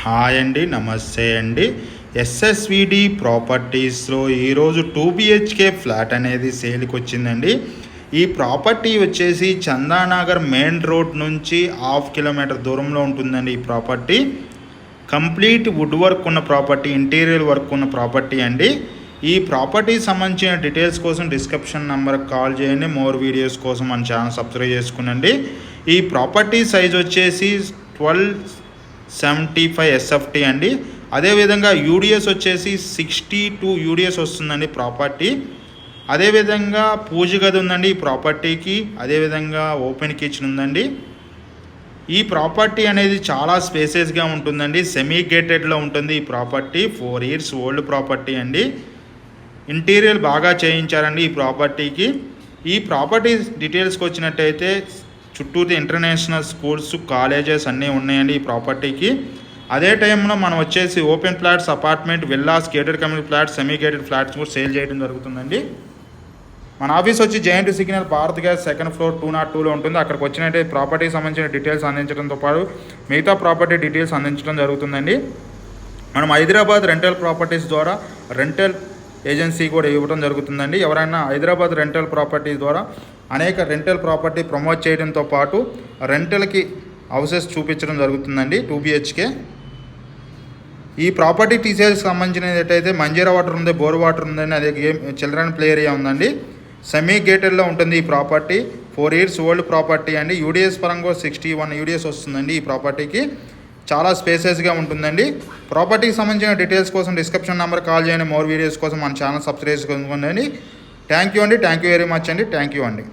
Hi అండి, నమస్తే అండి. ఎస్ఎస్విడి ప్రాపర్టీస్లో ఈరోజు 2 బిహెచ్కే ఫ్లాట్ అనేది సేల్కి వచ్చిందండి. ఈ ప్రాపర్టీ వచ్చేసి చందానగర్ మెయిన్ రోడ్ నుంచి 1/2 కిలోమీటర్ దూరంలో ఉంటుందండి. ఈ ప్రాపర్టీ కంప్లీట్ వుడ్ వర్క్ ఉన్న ప్రాపర్టీ, ఇంటీరియర్ వర్క్ ఉన్న ప్రాపర్టీ అండి. ఈ ప్రాపర్టీ సంబంధించిన డీటెయిల్స్ కోసం డిస్క్రిప్షన్ నెంబర్కి కాల్ చేయండి. మోర్ వీడియోస్ కోసం మన ఛానల్ సబ్స్క్రైబ్ చేసుకునండి. ఈ ప్రాపర్టీ సైజ్ వచ్చేసి 1275 SFT అండి. అదేవిధంగా యూడిఎస్ వచ్చేసి 62 యూడిఎస్ వస్తుందండి ప్రాపర్టీ. అదేవిధంగా పూజ గది ఉందండి ఈ ప్రాపర్టీకి. అదేవిధంగా ఓపెన్ కిచెన్ ఉందండి. ఈ ప్రాపర్టీ అనేది చాలా స్పేసెస్గా ఉంటుందండి. సెమీ గేటెడ్లో ఉంటుంది ఈ ప్రాపర్టీ. 4 years ఓల్డ్ ప్రాపర్టీ అండి. ఇంటీరియర్ బాగా చేయించారండి ఈ ప్రాపర్టీకి. ఈ ప్రాపర్టీ డీటెయిల్స్కి వచ్చినట్టయితే చుట్టూరు ఇంటర్నేషనల్ స్కూల్స్, కాలేజెస్ అన్నీ ఉన్నాయండి ఈ ప్రాపర్టీకి. అదే టైంలో మనం వచ్చేసి open flats, apartment, villas, gated community flats, semi gated flats కూడా సేల్ చేయడం జరుగుతుందండి. మన ఆఫీస్ వచ్చి giant signal, Bharat gas, 2nd floor 202లో ఉంటుంది. అక్కడికి వచ్చినట్టే ప్రాపర్టీకి సంబంధించిన డీటెయిల్స్ అందించడంతో పాటు మిగతా ప్రాపర్టీ డీటెయిల్స్ అందించడం జరుగుతుందండి. మనం హైదరాబాద్ రెంటల్ ప్రాపర్టీస్ ద్వారా రెంటల్ ఏజెన్సీ కూడా ఇవ్వడం జరుగుతుందండి. ఎవరైనా హైదరాబాద్ రెంటల్ ప్రాపర్టీస్ ద్వారా అనేక రెంటల్ ప్రాపర్టీ ప్రమోట్ చేయడంతో పాటు రెంటల్కి హౌసెస్ చూపించడం జరుగుతుందండి. 2 బిహెచ్కే. ఈ ప్రాపర్టీ డీటెయిల్స్కి సంబంధించినట్టయితే మంజీరా వాటర్ ఉంది, బోర్ వాటర్ ఉందండి. అదే గేమ్ చిల్డ్రన్ ప్లే ఏరియా ఉందండి. సెమీ గేటెడ్లో ఉంటుంది ఈ ప్రాపర్టీ. 4 years ఓల్డ్ ప్రాపర్టీ అండి. యూడిఎస్ పరంగా 61 యూడిఎస్ వస్తుందండి ఈ ప్రాపర్టీకి. చాలా స్పేసెస్గా ఉంటుందండి. ప్రాపర్టీకి సంబంధించిన డీటెయిల్స్ కోసం డిస్క్రిప్షన్ నెంబర్ కాల్ చేయండి. మోర్ వీడియోస్ కోసం మన ఛానల్ సబ్స్క్రైబ్ చేసుకోండి. థ్యాంక్ యూ అండి. థ్యాంక్ యూ వెరీ మచ్ అండి. థ్యాంక్ యూ అండి.